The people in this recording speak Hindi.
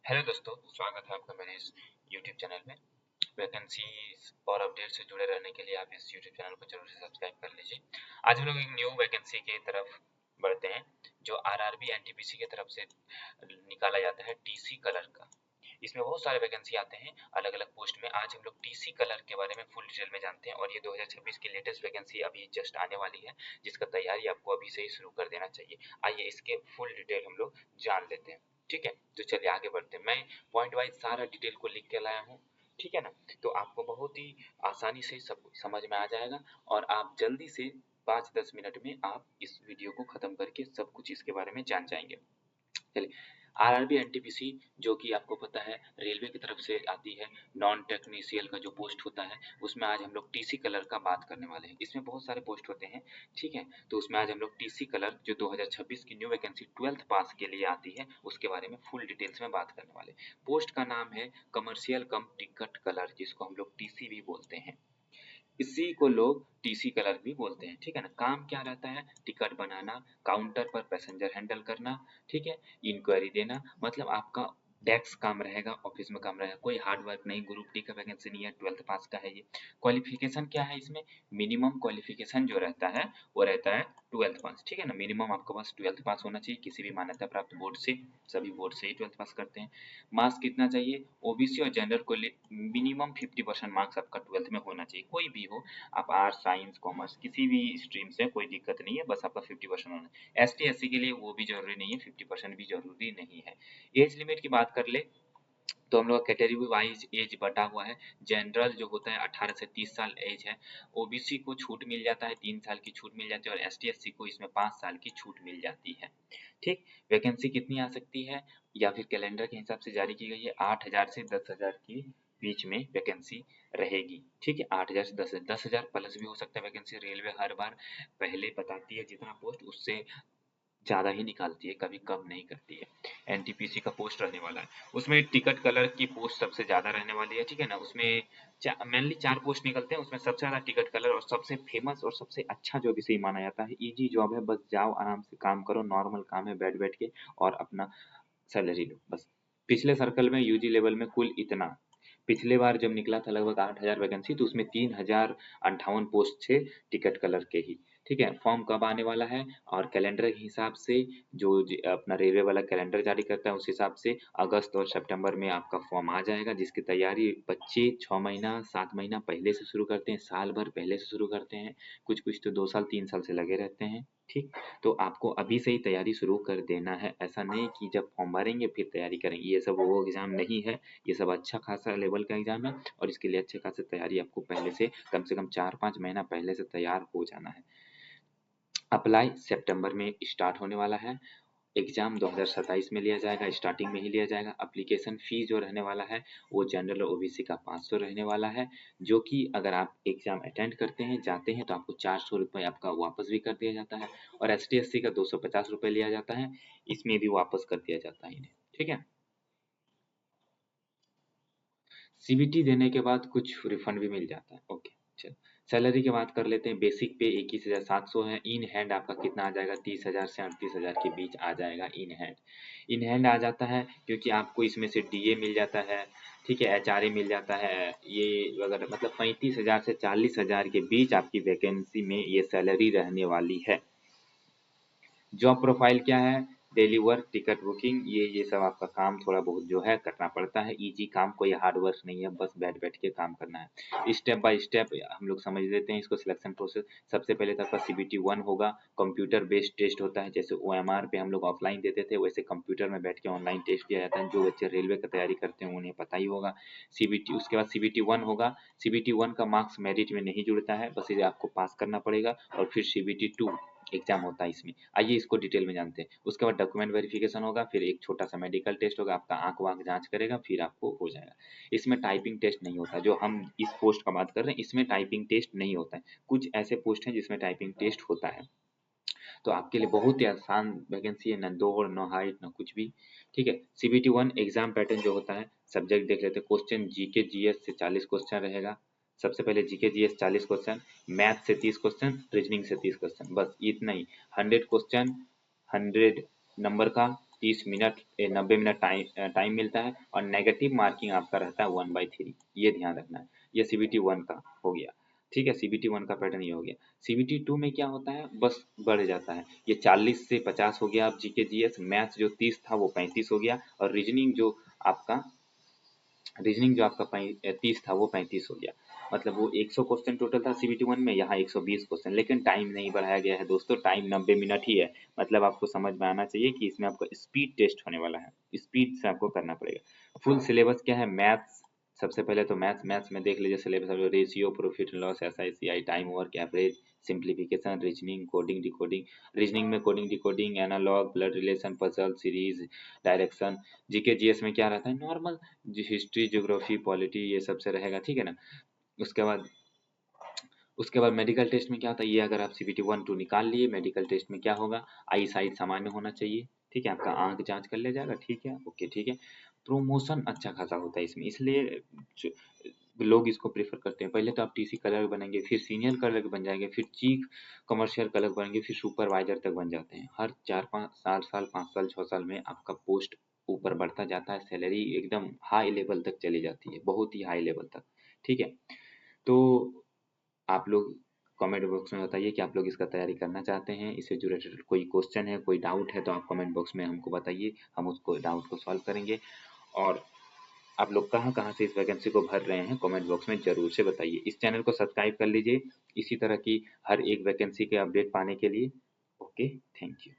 हेलो दोस्तों, स्वागत है आपका मेरे इस YouTube चैनल में। वैकेंसी और अपडेट से जुड़े रहने के लिए आप इस YouTube चैनल को जरूर से सब्सक्राइब कर लीजिए। आज हम लोग एक न्यू वैकेंसी की तरफ बढ़ते हैं जो आरआरबी एनटीपीसी की तरफ से निकाला जाता है टीसी कलर का। इसमें बहुत सारे वैकेंसी आते हैं अलग अलग पोस्ट में। आज हम लोग टीसी कलर के बारे में फुल डिटेल में जानते हैं और ये 2026 की लेटेस्ट वैकेंसी अभी जस्ट आने वाली है जिसका तैयारी आपको अभी से ही शुरू कर देना चाहिए। आइए इसके फुल डिटेल हम लोग जान लेते हैं। ठीक है, तो चलिए आगे बढ़ते हैं। मैं पॉइंट वाइज सारा डिटेल को लिख के लाया हूँ। ठीक है ना, तो आपको बहुत ही आसानी से सब कुछ समझ में आ जाएगा और आप जल्दी से 5-10 मिनट में आप इस वीडियो को खत्म करके सब कुछ इसके बारे में जान जाएंगे। चलिए, आरआरबी एनटीपीसी जो कि आपको पता है रेलवे की तरफ से आती है, नॉन टेक्नीशियल का जो पोस्ट होता है उसमें आज हम लोग टीसी कलर का बात करने वाले हैं। इसमें बहुत सारे पोस्ट होते हैं। ठीक है, तो उसमें आज हम लोग टीसी कलर जो 2026 की न्यू वैकेंसी 12th पास के लिए आती है उसके बारे में फुल डिटेल्स में बात करने वाले। पोस्ट का नाम है कमर्शियल कम टिकट कलर, जिसको हम लोग टीसी भी बोलते हैं। इसी को लोग टीसी कलर भी बोलते हैं। ठीक है ना, काम क्या रहता है? टिकट बनाना, काउंटर पर पैसेंजर हैंडल करना, ठीक है, इंक्वायरी देना, मतलब आपका डेस्क काम रहेगा, ऑफिस में काम रहेगा, कोई हार्ड वर्क नहीं। ग्रुप डी का वैकेंसी नहीं है, 12th पास का है ये। क्वालिफिकेशन क्या है इसमें? मिनिमम क्वालिफिकेशन जो रहता है वो रहता है 12th पास। ठीक है ना, मिनिमम आपके पास 12th पास होना चाहिए किसी भी मान्यता प्राप्त बोर्ड से। सभी बोर्ड से ही 12th पास करते हैं। मार्क्स कितना चाहिए? ओबीसी और जनरल को मिनिमम 50% मार्क्स आपका 12th में होना चाहिए, कोई भी हो। आप आर्ट्स, साइंस, कॉमर्स किसी भी स्ट्रीम से कोई दिक्कत नहीं है, बस आपका 50% होना है। एसटी एससी के लिए वो भी जरूरी नहीं है, 50% भी जरूरी नहीं है। एज लिमिट की बात कर ले तो हम लोग कैटेगरी वाइज एज बटा हुआ है। जनरल जो होता है 18 से 30 साल एज है। ओबीसी को छूट मिल जाता है, 3 साल की छूट मिल जाती है और एसटी एससी को इसमें 5 साल की छूट मिल जाती है। ठीक, वैकेंसी कितनी आ सकती है या फिर कैलेंडर के हिसाब से जारी की गई है, 8,000 से 10,000 के बीच में वैकेंसी रहेगी। ठीक है, 8,000 से 10,000, 10,000 प्लस भी हो सकता है वैकेंसी। रेलवे हर बार पहले बताती है जितना पोस्ट उससे ज़्यादा ही निकालती है, कभी कम नहीं करती है। एनटीपीसी का पोस्ट रहने वाला है, उसमें टिकट कलर की पोस्ट सबसे ज़्यादा रहने वाली है। ठीक है ना, उसमें मेनली 4 पोस्ट निकलते हैं, उसमें सबसे ज़्यादा टिकट कलर और सबसे फेमस और सबसे अच्छा जॉब इसे माना जाता है। इजी जॉब है, बस जाओ आराम से काम करो, नॉर्मल काम है, बैठ बैठ के और अपना सैलरी लो बस। पिछले सर्कल में यूजी लेवल में कुल इतना, पिछले बार जब निकला था लगभग 8,000 वैकेंसी तो उसमें 3,058 पोस्ट थे टिकट कलर के ही। ठीक है, फॉर्म कब आने वाला है और कैलेंडर के हिसाब से जो अपना रेलवे वाला कैलेंडर जारी करता है उस हिसाब से अगस्त और सितंबर में आपका फॉर्म आ जाएगा, जिसकी तैयारी बच्चे 6 महीना 7 महीना पहले से शुरू करते हैं, साल भर पहले से शुरू करते हैं, कुछ कुछ तो 2 साल 3 साल से लगे रहते हैं। ठीक, तो आपको अभी से ही तैयारी शुरू कर देना है, ऐसा नहीं कि जब फॉर्म भरेंगे फिर तैयारी करेंगे, ये सब वो एग्जाम नहीं है। ये सब अच्छा खासा लेवल का एग्जाम है और इसके लिए अच्छे खासे तैयारी आपको पहले से कम 4-5 महीना पहले से तैयार हो जाना है। अप्लाई सितंबर में स्टार्ट होने वाला है। एग्जाम 2027 में लिया जाएगा, स्टार्टिंग में ही लिया जाएगा। एप्लीकेशन फी जो रहने वाला है वो जनरल और ओबीसी का 500 रहने वाला है, जो कि अगर आप एग्जाम अटेंड करते हैं जाते हैं तो आपको 400 रुपये आपका वापस भी कर दिया जाता है और एस टी एस सी का 250 रुपये लिया जाता है, इसमें भी वापस कर दिया जाता है इन्हें। ठीक है, सीबीटी देने के बाद कुछ रिफंड भी मिल जाता है। ओके, चलो सैलरी की बात कर लेते हैं। बेसिक पे 21,700 है। इन हैंड आपका कितना आ जाएगा? 30,000 से 38,000 के बीच आ जाएगा इन हैंड। इन हैंड आ जाता है क्योंकि आपको इसमें से डीए मिल जाता है, ठीक है, एचआरए मिल जाता है, ये वगैरह, मतलब 35,000 से 40,000 के बीच आपकी वैकेंसी में ये सैलरी रहने वाली है। जॉब प्रोफाइल क्या है? डेली वर्क, टिकट बुकिंग, ये सब आपका काम थोड़ा बहुत जो है करना पड़ता है। इजी काम, कोई हार्ड वर्क नहीं है, बस बैठ बैठ के काम करना है। स्टेप बाय स्टेप हम लोग समझ लेते हैं इसको। सिलेक्शन प्रोसेस, सबसे पहले तो आपका सीबीटी 1 होगा, कंप्यूटर बेस्ड टेस्ट होता है। जैसे ओएमआर पे हम लोग ऑफलाइन देते थे वैसे कंप्यूटर में बैठ के ऑनलाइन टेस्ट दिया जाता है। जो बच्चे रेलवे की तैयारी करते हैं उन्हें पता ही होगा। सीबीटी, उसके बाद सीबीटी 1 होगा। सीबीटी 1 का मार्क्स मेरिट में नहीं जुड़ता है, बस इसे आपको पास करना पड़ेगा और फिर सीबीटी 2 एग्जाम होता है इसमें। आइए इसको डिटेल में जानते हैं। उसके बाद डॉक्यूमेंट वेरिफिकेशन होगा, फिर एक छोटा सा मेडिकल टेस्ट होगा, आपका आंख वाँख जांच करेगा, फिर आपको हो जाएगा। इसमें टाइपिंग टेस्ट नहीं होता, जो हम इस पोस्ट का बात कर रहे हैं इसमें टाइपिंग टेस्ट नहीं होता है। कुछ ऐसे पोस्ट हैं जिसमें टाइपिंग टेस्ट होता है, तो आपके लिए बहुत ही आसान वैकेंसी है, ना दौड़ ना हाइट ना कुछ भी। ठीक है, सीबीटी 1 एग्जाम पैटर्न जो होता है, सब्जेक्ट देख लेते हैं। क्वेश्चन जीके जीएस से 40 क्वेश्चन रहेगा। सबसे पहले जीके जीएस 40 क्वेश्चन, मैथ से 30 क्वेश्चन, रीजनिंग से 30 क्वेश्चन, बस इतना ही। 100 क्वेश्चन, 100 नंबर का, 30 मिनट 90 मिनट टाइम मिलता है और नेगेटिव मार्किंग आपका रहता है 1/3। ये ध्यान रखना है। ये CBT 1 का हो गया। ठीक है, CBT 1 का पैटर्न ये हो गया। CBT 2 में क्या होता है, बस बढ़ जाता है। ये 40 से 50 हो गया। अब GK GS मैथ्स जो 30 था वो 35 हो गया, और आपका रीजनिंग जो आपका 30 था वो 35 हो गया। मतलब वो 100 क्वेश्चन टोटल था CBT 1 में, यहाँ 120 क्वेश्चन, लेकिन टाइम नहीं बढ़ाया गया है दोस्तों। टाइम 90 मिनट ही है। मतलब आपको समझ में आना चाहिए कि इसमें आपको स्पीड टेस्ट होने वाला है, स्पीड से आपको करना पड़ेगा। फुल सिलेबस क्या है, मैथ्स। सबसे पहले तो मैथ्स में देख लीजिए syllabus, ratio, profit and loss, SICI, time work average, simplification, reasoning, coding decoding. Reasoning में coding decoding, analog, blood relation, puzzle, series, direction. GK GS में क्या रहता है, नॉर्मल हिस्ट्री, ज्योग्राफी, पॉलिटी, ये सब से रहेगा। ठीक है ना। उसके बाद मेडिकल टेस्ट में क्या होता है, ये अगर आप CBT 1 2 निकाल लिए, मेडिकल टेस्ट में क्या होगा, आई साइट सामान्य होना चाहिए। ठीक है, आपका आंख जांच कर लिया जाएगा। ठीक है, ओके, ठीक है। प्रमोशन अच्छा खासा होता है इसमें, इसलिए लोग इसको प्रेफर करते हैं। पहले तो आप TC क्लर्क बनेंगे, फिर सीनियर क्लर्क बन जाएंगे, फिर चीफ कमर्शियल क्लर्क बनेंगे, फिर सुपरवाइजर तक बन जाते हैं। हर 4 5 7 साल 5 साल 6 साल में आपका पोस्ट ऊपर बढ़ता जाता है, सैलरी एकदम हाई लेवल तक चली जाती है, बहुत ही हाई लेवल तक। ठीक है, तो आप लोग कमेंट बॉक्स में बताइए कि आप लोग इसका तैयारी करना चाहते हैं। इससे रिलेटेड कोई क्वेश्चन है, कोई डाउट है, तो आप कमेंट बॉक्स में हमको बताइए, हम उसको डाउट को सॉल्व करेंगे। और आप लोग कहाँ-कहाँ से इस वैकेंसी को भर रहे हैं, कमेंट बॉक्स में ज़रूर से बताइए। इस चैनल को सब्सक्राइब कर लीजिए इसी तरह की हर एक वैकेंसी के अपडेट पाने के लिए। Okay, thank you.